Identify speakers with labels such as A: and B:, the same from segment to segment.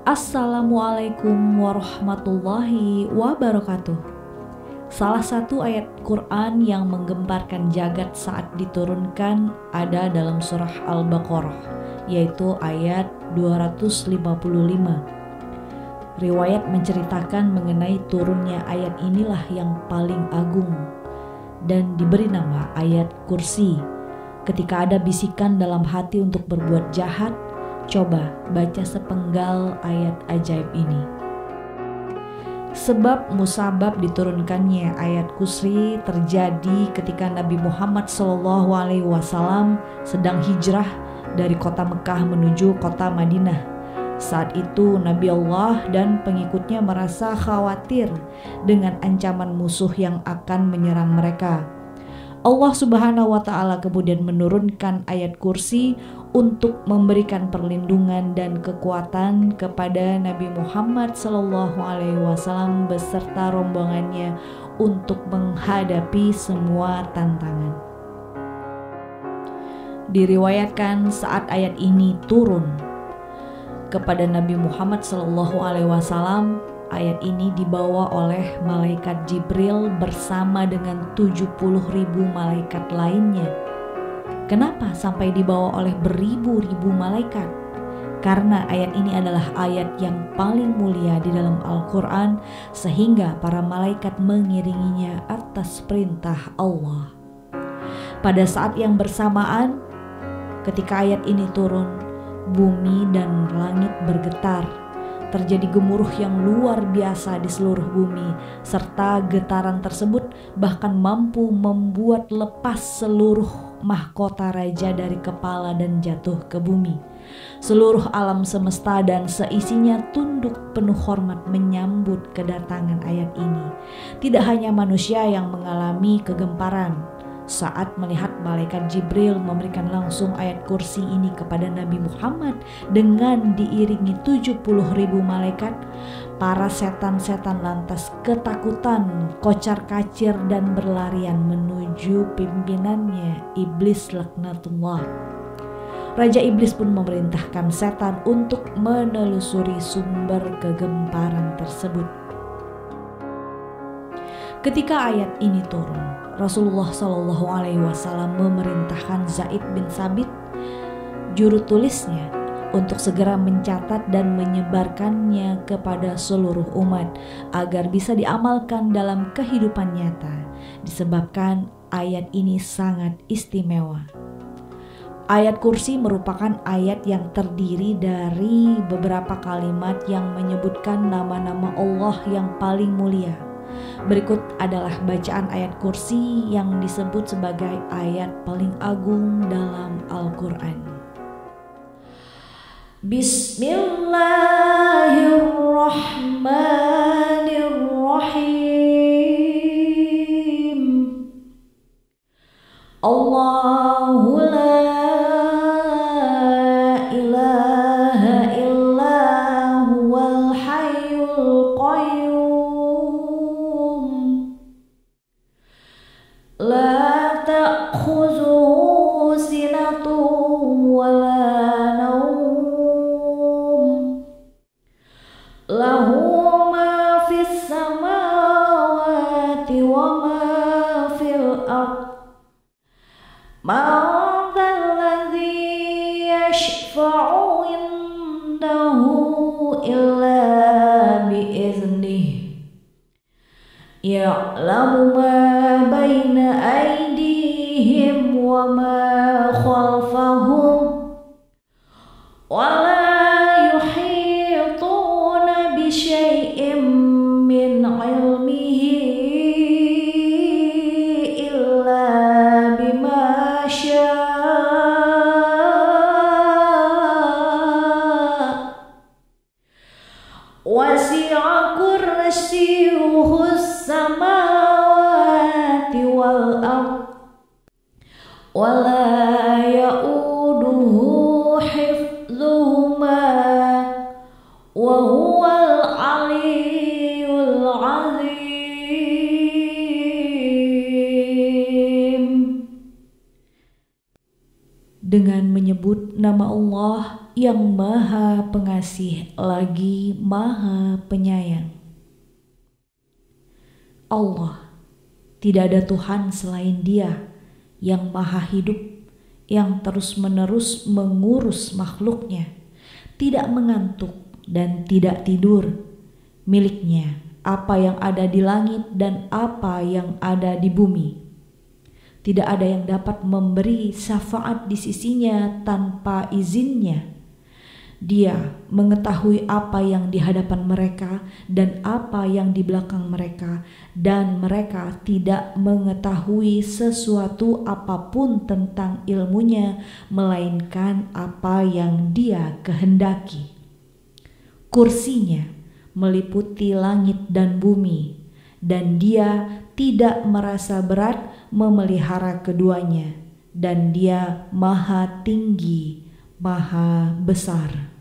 A: Assalamualaikum warahmatullahi wabarakatuh. Salah satu ayat Quran yang menggemparkan jagat saat diturunkan ada dalam surah Al-Baqarah, yaitu ayat 255. Riwayat menceritakan mengenai turunnya ayat inilah yang paling agung dan diberi nama ayat kursi. Ketika ada bisikan dalam hati untuk berbuat jahat, coba baca sepenggal ayat ajaib ini. Sebab musabab diturunkannya ayat kursi terjadi ketika Nabi Muhammad SAW sedang hijrah dari kota Mekah menuju kota Madinah. Saat itu Nabi Allah dan pengikutnya merasa khawatir dengan ancaman musuh yang akan menyerang mereka. Allah Subhanahu wa Ta'ala kemudian menurunkan ayat kursi untuk memberikan perlindungan dan kekuatan kepada Nabi Muhammad SAW beserta rombongannya untuk menghadapi semua tantangan. Diriwayatkan saat ayat ini turun kepada Nabi Muhammad SAW, ayat ini dibawa oleh malaikat Jibril bersama dengan 70.000 malaikat lainnya. Kenapa sampai dibawa oleh beribu-ribu malaikat? Karena ayat ini adalah ayat yang paling mulia di dalam Al-Quran, sehingga para malaikat mengiringinya atas perintah Allah. Pada saat yang bersamaan, ketika ayat ini turun, bumi dan langit bergetar. Terjadi gemuruh yang luar biasa di seluruh bumi, serta getaran tersebut bahkan mampu membuat lepas seluruh mahkota raja dari kepala dan jatuh ke bumi. Seluruh alam semesta dan seisinya tunduk penuh hormat menyambut kedatangan ayat ini. Tidak hanya manusia yang mengalami kegemparan saat melihat malaikat Jibril memberikan langsung ayat kursi ini kepada Nabi Muhammad dengan diiringi 70.000 malaikat. Para setan-setan lantas ketakutan, kocar-kacir dan berlarian menuju pimpinannya Iblis laknatullah. Raja Iblis pun memerintahkan setan untuk menelusuri sumber kegemparan tersebut. Ketika ayat ini turun, Rasulullah SAW memerintahkan Zaid bin Sabit, juru tulisnya, untuk segera mencatat dan menyebarkannya kepada seluruh umat agar bisa diamalkan dalam kehidupan nyata, disebabkan ayat ini sangat istimewa. Ayat kursi merupakan ayat yang terdiri dari beberapa kalimat yang menyebutkan nama-nama Allah yang paling mulia. Berikut adalah bacaan ayat kursi yang disebut sebagai ayat paling agung dalam Al-Quran. Bismillahirrahmanirrahim. Allahu la ilaha illa huwal hayyul qayyum. La ta'khuzuhu sinatun wa la nawm. Lahu ma fis samawati wa ma fil ard. Man dzalladzi yashfa'u indahu illa bi'iznihi. Ya'lamu ma baina aydihim wa ma khalfahum wa la yuhituna bi syai'in min 'ilmihi illa bima syaa. Wasi'a kursiyyuhu as-samawati wal ard wa la ya'uduhu dengan menyebut nama Allah yang Maha Pengasih lagi Maha Penyayang. Allah, tidak ada Tuhan selain Dia yang Maha Hidup, yang terus-menerus mengurus makhluknya, tidak mengantuk dan tidak tidur. Miliknya apa yang ada di langit dan apa yang ada di bumi. Tidak ada yang dapat memberi syafaat di sisinya tanpa izinnya. Dia mengetahui apa yang di hadapan mereka dan apa yang di belakang mereka, dan mereka tidak mengetahui sesuatu apapun tentang ilmunya melainkan apa yang Dia kehendaki. Kursinya meliputi langit dan bumi, dan Dia tidak merasa berat memelihara keduanya, dan Dia Maha Tinggi, Maha Besar.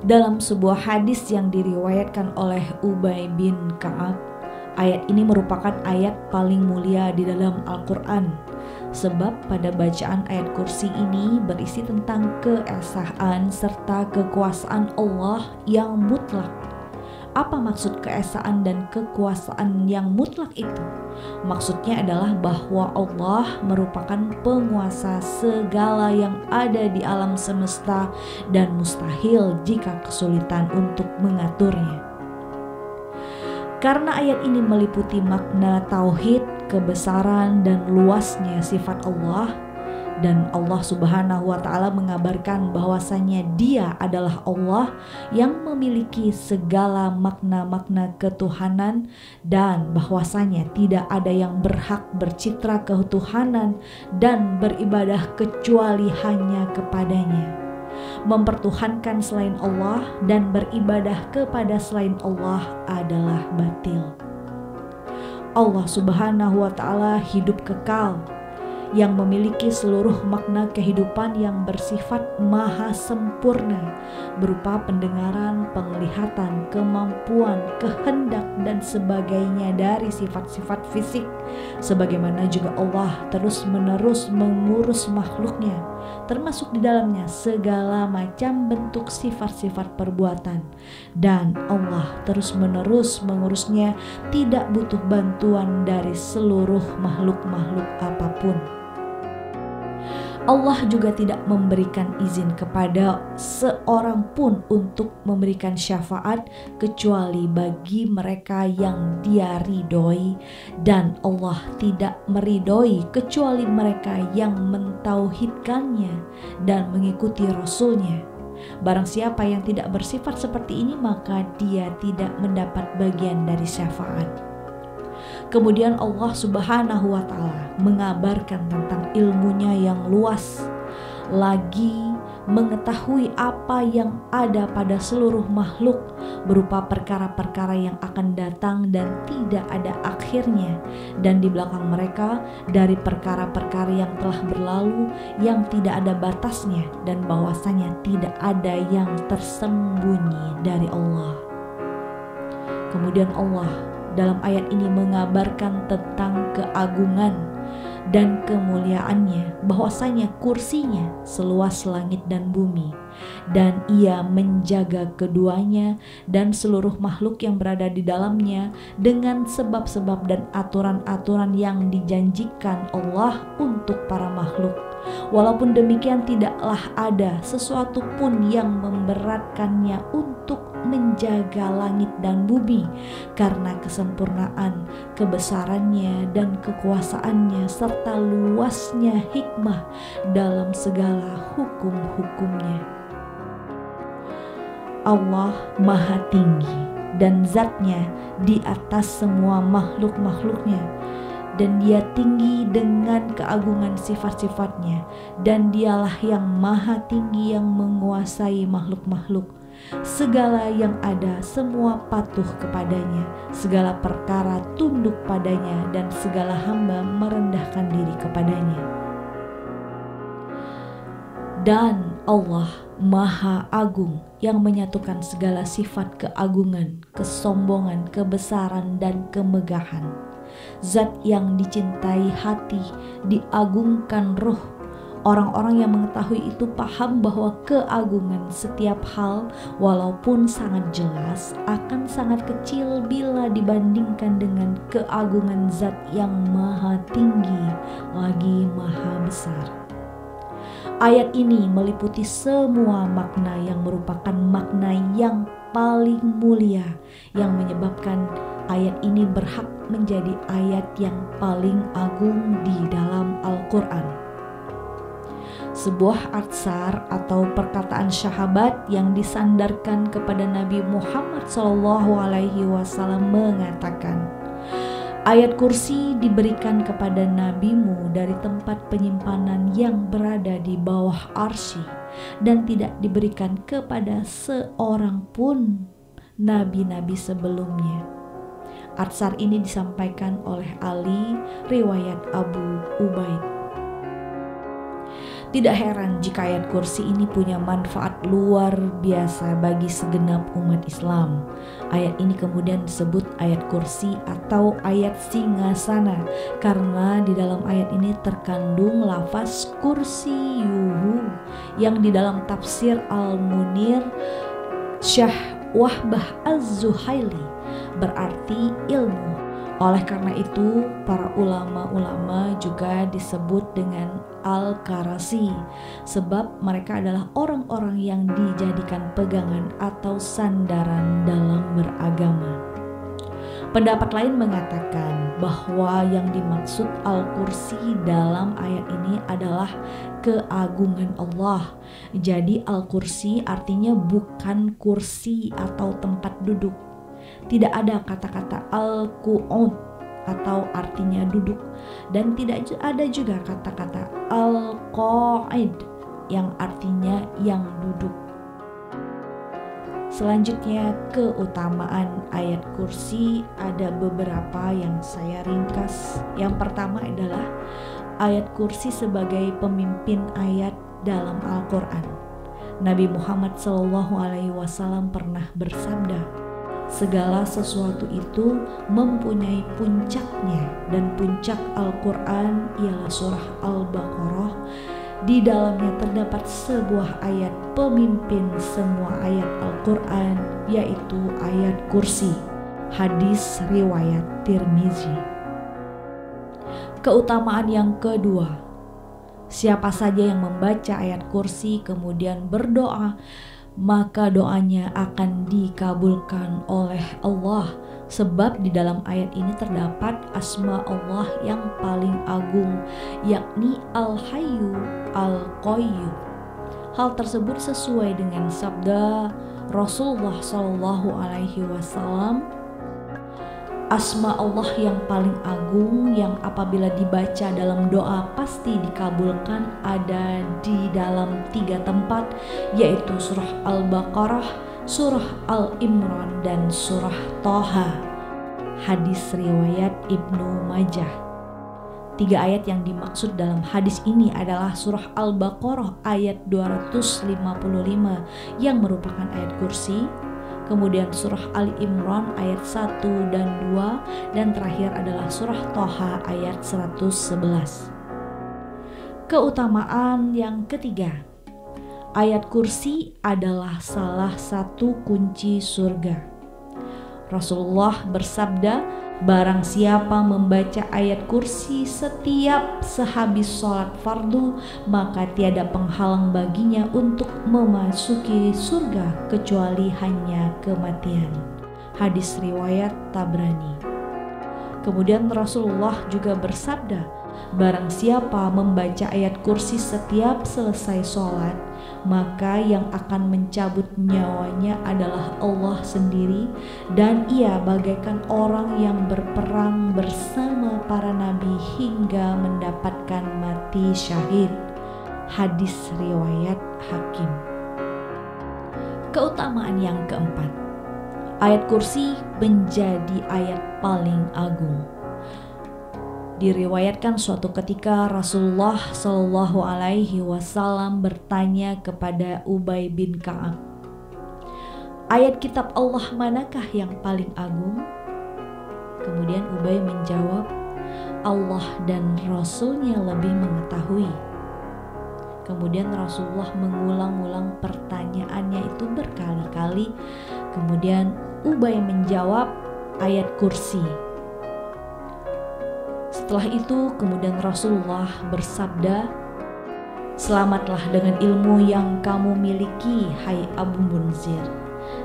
A: Dalam sebuah hadis yang diriwayatkan oleh Ubay bin Ka'ab, ayat ini merupakan ayat paling mulia di dalam Al-Quran, sebab pada bacaan ayat kursi ini berisi tentang keesaan serta kekuasaan Allah yang mutlak. Apa maksud keesaan dan kekuasaan yang mutlak itu? Maksudnya adalah bahwa Allah merupakan penguasa segala yang ada di alam semesta dan mustahil jika kesulitan untuk mengaturnya. Karena ayat ini meliputi makna tauhid, kebesaran dan luasnya sifat Allah, dan Allah Subhanahu wa Ta'ala mengabarkan bahwasanya Dia adalah Allah yang memiliki segala makna-makna ketuhanan, dan bahwasanya tidak ada yang berhak bercitra ketuhanan dan beribadah kecuali hanya kepadanya. Mempertuhankan selain Allah dan beribadah kepada selain Allah adalah batil. Allah Subhanahu wa Ta'ala hidup kekal, yang memiliki seluruh makna kehidupan yang bersifat maha sempurna, berupa pendengaran, penglihatan, kemampuan, kehendak dan sebagainya dari sifat-sifat fisik. Sebagaimana juga Allah terus-menerus mengurus makhluknya, termasuk di dalamnya segala macam bentuk sifat-sifat perbuatan, dan Allah terus-menerus mengurusnya, tidak butuh bantuan dari seluruh makhluk-makhluk apapun. Allah juga tidak memberikan izin kepada seorang pun untuk memberikan syafaat kecuali bagi mereka yang Dia ridhoi, dan Allah tidak meridhoi kecuali mereka yang mentauhidkannya dan mengikuti Rasul-Nya. Barang siapa yang tidak bersifat seperti ini, maka dia tidak mendapat bagian dari syafaat. Kemudian Allah Subhanahu wa Ta'ala mengabarkan tentang ilmunya yang luas, lagi mengetahui apa yang ada pada seluruh makhluk berupa perkara-perkara yang akan datang dan tidak ada akhirnya, dan di belakang mereka dari perkara-perkara yang telah berlalu yang tidak ada batasnya, dan bahwasanya tidak ada yang tersembunyi dari Allah. Kemudian Allah dalam ayat ini mengabarkan tentang keagungan dan kemuliaannya, bahwasanya kursinya seluas langit dan bumi, dan Ia menjaga keduanya dan seluruh makhluk yang berada di dalamnya dengan sebab-sebab dan aturan-aturan yang dijanjikan Allah untuk para makhluk. Walaupun demikian, tidaklah ada sesuatu pun yang memberatkannya untuk menjaga langit dan bumi, karena kesempurnaan, kebesarannya dan kekuasaannya serta luasnya hikmah dalam segala hukum-hukumnya. Allah Maha Tinggi dan zatnya di atas semua makhluk-makhluknya, dan Dia tinggi dengan keagungan sifat-sifatnya, dan Dialah yang maha tinggi yang menguasai makhluk-makhluk. Segala yang ada semua patuh kepadanya, segala perkara tunduk padanya, dan segala hamba merendahkan diri kepadanya. Dan Allah Maha Agung yang menyatukan segala sifat keagungan, kesombongan, kebesaran, dan kemegahan. zat yang dicintai hati, diagungkan ruh. Orang-orang yang mengetahui itu paham bahwa keagungan setiap hal walaupun sangat jelas akan sangat kecil bila dibandingkan dengan keagungan zat yang maha tinggi lagi maha besar. Ayat ini meliputi semua makna yang merupakan makna yang paling mulia yang menyebabkan ayat ini berhak menjadi ayat yang paling agung di dalam Al-Quran. Sebuah atsar atau perkataan syahabat yang disandarkan kepada Nabi Muhammad SAW mengatakan, ayat kursi diberikan kepada nabimu dari tempat penyimpanan yang berada di bawah arsy dan tidak diberikan kepada seorang pun nabi-nabi sebelumnya. Atsar ini disampaikan oleh Ali, riwayat Abu Ubaid. Tidak heran jika ayat kursi ini punya manfaat luar biasa bagi segenap umat Islam. Ayat ini kemudian disebut ayat kursi atau ayat singgasana karena di dalam ayat ini terkandung lafaz kursiyuhu yang di dalam tafsir Al-Munir Syah Wahbah Az-Zuhaili berarti ilmu. Oleh karena itu, para ulama-ulama juga disebut dengan Al-Karasi, sebab mereka adalah orang-orang yang dijadikan pegangan atau sandaran dalam beragama. Pendapat lain mengatakan bahwa yang dimaksud Al-Kursi dalam ayat ini adalah keagungan Allah. Jadi Al-Kursi artinya bukan kursi atau tempat duduk. Tidak ada kata-kata al-qu'ud atau artinya duduk, dan tidak ada juga kata-kata al-qa'id yang artinya yang duduk. Selanjutnya, keutamaan ayat kursi ada beberapa yang saya ringkas. Yang pertama adalah ayat kursi sebagai pemimpin ayat dalam Al-Quran. Nabi Muhammad SAW pernah bersabda, segala sesuatu itu mempunyai puncaknya, dan puncak Al-Quran ialah surah Al-Baqarah. Di dalamnya terdapat sebuah ayat pemimpin semua ayat Al-Quran, yaitu ayat kursi. Hadis riwayat Tirmizi. Keutamaan yang kedua, siapa saja yang membaca ayat kursi kemudian berdoa, maka doanya akan dikabulkan oleh Allah, sebab di dalam ayat ini terdapat asma Allah yang paling agung, yakni Al-Hayyu Al-Qayyum. Hal tersebut sesuai dengan sabda Rasulullah SAW, asma Allah yang paling agung yang apabila dibaca dalam doa pasti dikabulkan ada di dalam 3 tempat, yaitu surah Al-Baqarah, surah Al-Imran, dan surah Thaha. Hadis riwayat Ibnu Majah. 3 ayat yang dimaksud dalam hadis ini adalah surah Al-Baqarah ayat 255 yang merupakan ayat kursi, kemudian surah Ali Imran ayat 1 dan 2, dan terakhir adalah surah Thaha ayat 111. Keutamaan yang ketiga, ayat kursi adalah salah satu kunci surga. Rasulullah bersabda, barang siapa membaca ayat kursi setiap sehabis sholat fardu, maka tiada penghalang baginya untuk memasuki surga kecuali hanya kematian. Hadis riwayat Tabrani. Kemudian Rasulullah juga bersabda, barang siapa membaca ayat kursi setiap selesai sholat, maka yang akan mencabut nyawanya adalah Allah sendiri, dan ia bagaikan orang yang berperang bersama para nabi hingga mendapatkan mati syahid. Hadis riwayat Hakim. Keutamaan yang keempat, ayat kursi menjadi ayat paling agung. Diriwayatkan suatu ketika Rasulullah SAW bertanya kepada Ubay bin Ka'ab, ayat kitab Allah manakah yang paling agung? Kemudian Ubay menjawab, Allah dan Rasulnya lebih mengetahui. Kemudian Rasulullah mengulang-ulang pertanyaannya itu berkali-kali. Kemudian Ubay menjawab ayat kursi. Setelah itu kemudian Rasulullah bersabda, selamatlah dengan ilmu yang kamu miliki, hai Abu Munzir.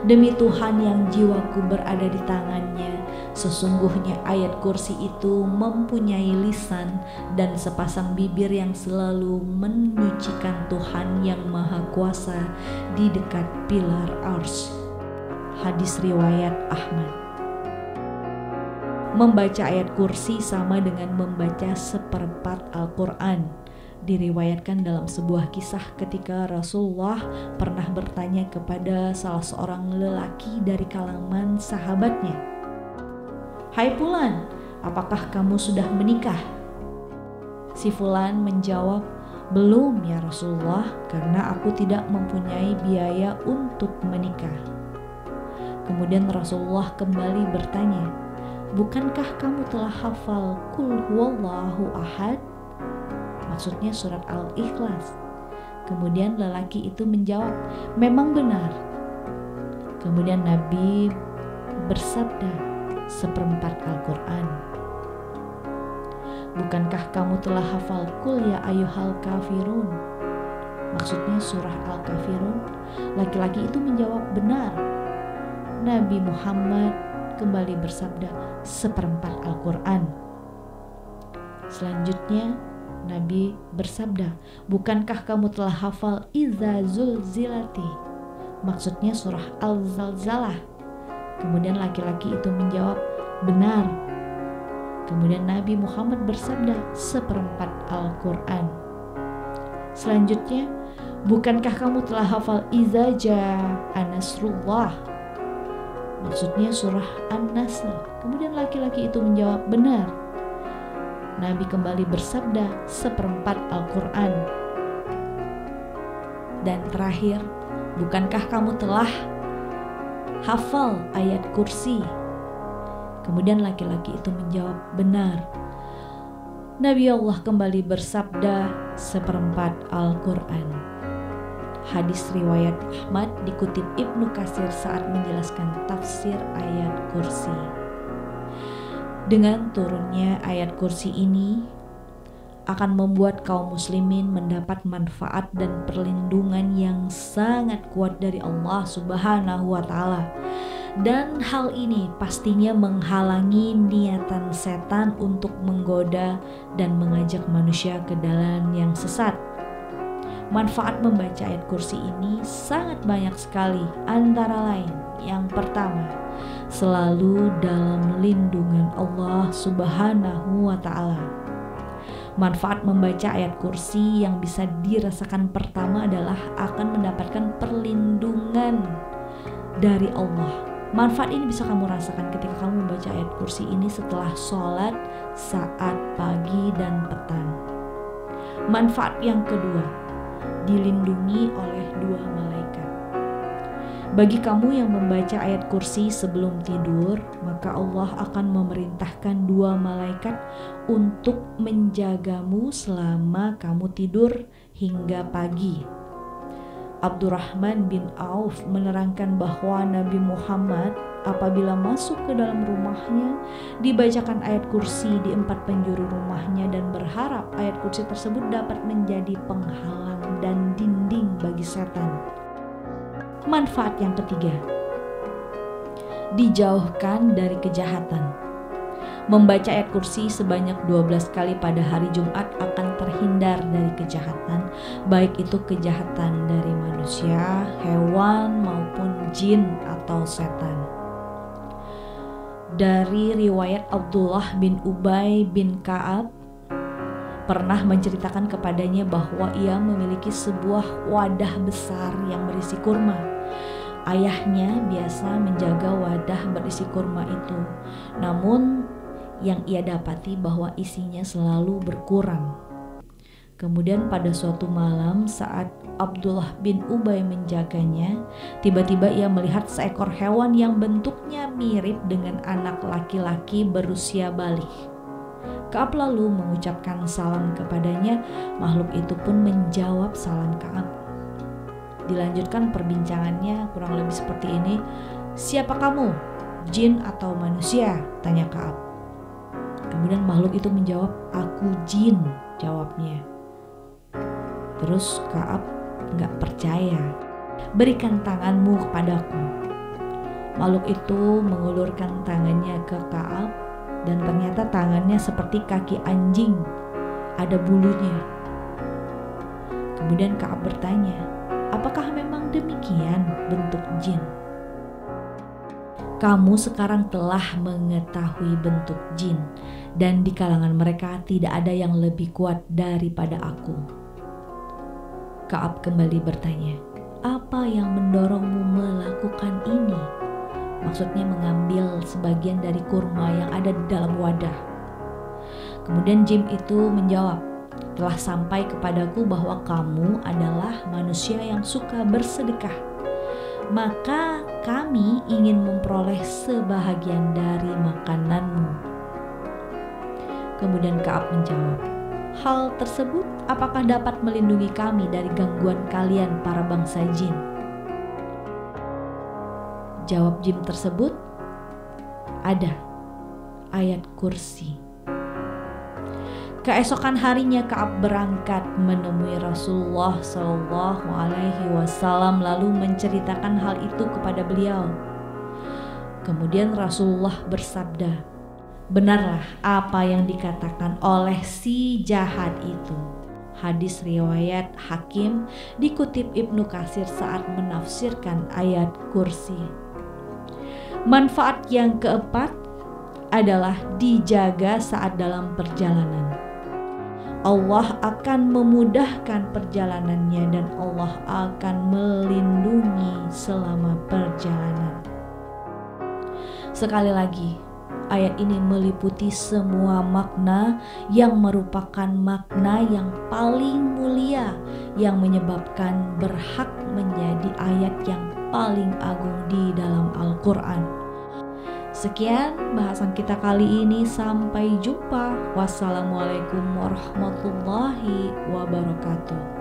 A: Demi Tuhan yang jiwaku berada di tangannya, sesungguhnya ayat kursi itu mempunyai lisan dan sepasang bibir yang selalu menyucikan Tuhan yang Maha Kuasa di dekat pilar Arsy. Hadis riwayat Ahmad. Membaca ayat kursi sama dengan membaca seperempat Al-Quran. Diriwayatkan dalam sebuah kisah ketika Rasulullah pernah bertanya kepada salah seorang lelaki dari kalangan sahabatnya, "Hai Fulan, apakah kamu sudah menikah?" Si Fulan menjawab, "Belum ya Rasulullah, karena aku tidak mempunyai biaya untuk menikah." Kemudian Rasulullah kembali bertanya, "Bukankah kamu telah hafal Qul huwallahu ahad?" Maksudnya surat Al-Ikhlas. Kemudian lelaki itu menjawab, "Memang benar." Kemudian Nabi bersabda, "Seperempat Al-Quran." "Bukankah kamu telah hafal Qul ya ayyuhal kafirun?" Maksudnya surah Al-Kafirun. Laki-laki itu menjawab, "Benar." Nabi Muhammad kembali bersabda, "Seperempat Al-Quran." Selanjutnya Nabi bersabda, "Bukankah kamu telah hafal Iza Zulzilati?" Maksudnya surah Al-Zalzalah. Kemudian laki-laki itu menjawab, "Benar." Kemudian Nabi Muhammad bersabda, "Seperempat Al-Quran." Selanjutnya, "Bukankah kamu telah hafal Iza Ja'a Nasrullah?" Maksudnya surah An-Nasr. Kemudian laki-laki itu menjawab, "Benar." Nabi kembali bersabda, "Seperempat Al-Quran." Dan terakhir, "Bukankah kamu telah hafal ayat kursi?" Kemudian laki-laki itu menjawab, "Benar." Nabi Allah kembali bersabda, "Seperempat Al-Quran." Hadis riwayat Ahmad dikutip Ibnu Katsir saat menjelaskan tafsir ayat kursi. Dengan turunnya ayat kursi ini akan membuat kaum muslimin mendapat manfaat dan perlindungan yang sangat kuat dari Allah Subhanahu wa Ta'ala. Dan hal ini pastinya menghalangi niatan setan untuk menggoda dan mengajak manusia ke jalan yang sesat. Manfaat membaca ayat kursi ini sangat banyak sekali, antara lain yang pertama, selalu dalam lindungan Allah Subhanahu wa Ta'ala. Manfaat membaca ayat kursi yang bisa dirasakan pertama adalah akan mendapatkan perlindungan dari Allah. Manfaat ini bisa kamu rasakan ketika kamu membaca ayat kursi ini setelah sholat saat pagi dan petang. Manfaat yang kedua, dilindungi oleh dua malaikat. Bagi kamu yang membaca ayat kursi sebelum tidur, maka Allah akan memerintahkan dua malaikat untuk menjagamu selama kamu tidur hingga pagi. Abdurrahman bin Auf menerangkan bahwa Nabi Muhammad apabila masuk ke dalam rumahnya dibacakan ayat kursi di 4 penjuru rumahnya dan berharap ayat kursi tersebut dapat menjadi penghalang dan dinding bagi setan. Manfaat yang ketiga, dijauhkan dari kejahatan. Membaca ayat kursi sebanyak 12 kali pada hari Jumat akan terhindar dari kejahatan, baik itu kejahatan dari manusia, hewan, maupun jin atau setan. Dari riwayat Abdullah bin Ubay bin Ka'ab pernah menceritakan kepadanya bahwa ia memiliki sebuah wadah besar yang berisi kurma. Ayahnya biasa menjaga wadah berisi kurma itu, namun yang ia dapati bahwa isinya selalu berkurang. Kemudian pada suatu malam saat Abdullah bin Ubay menjaganya, tiba-tiba ia melihat seekor hewan yang bentuknya mirip dengan anak laki-laki berusia balik. Ka'ab lalu mengucapkan salam kepadanya, makhluk itu pun menjawab salam Ka'ab. Dilanjutkan perbincangannya kurang lebih seperti ini. "Siapa kamu? Jin atau manusia?" tanya Ka'ab. Kemudian makhluk itu menjawab, "Aku jin," jawabnya. Terus Ka'ab gak percaya. "Berikan tanganmu kepadaku." Makhluk itu mengulurkan tangannya ke Ka'ab dan ternyata tangannya seperti kaki anjing, ada bulunya. Kemudian Ka'ab bertanya, "Apakah memang demikian bentuk jin?" "Kamu sekarang telah mengetahui bentuk jin, dan di kalangan mereka tidak ada yang lebih kuat daripada aku." Ka'ab kembali bertanya, "Apa yang mendorongmu melakukan ini?" Maksudnya mengambil sebagian dari kurma yang ada di dalam wadah. Kemudian jin itu menjawab, "Telah sampai kepadaku bahwa kamu adalah manusia yang suka bersedekah. Maka kami ingin memperoleh sebahagian dari makananmu." Kemudian Ka'ab menjawab, "Hal tersebut apakah dapat melindungi kami dari gangguan kalian para bangsa jin?" Jawab jin tersebut, "Ada ayat kursi." Keesokan harinya Ka'ab berangkat menemui Rasulullah SAW lalu menceritakan hal itu kepada beliau. Kemudian Rasulullah bersabda, "Benarlah apa yang dikatakan oleh si jahat itu." Hadis riwayat Hakim, dikutip Ibnu Katsir saat menafsirkan ayat kursi. Manfaat yang keempat adalah dijaga saat dalam perjalanan. Allah akan memudahkan perjalanannya dan Allah akan melindungi selama perjalanan. Sekali lagi, ayat ini meliputi semua makna yang merupakan makna yang paling mulia yang menyebabkan berhak menjadi ayat yang paling agung di dalam Al-Quran. Sekian bahasan kita kali ini, sampai jumpa. Wassalamualaikum warahmatullahi wabarakatuh.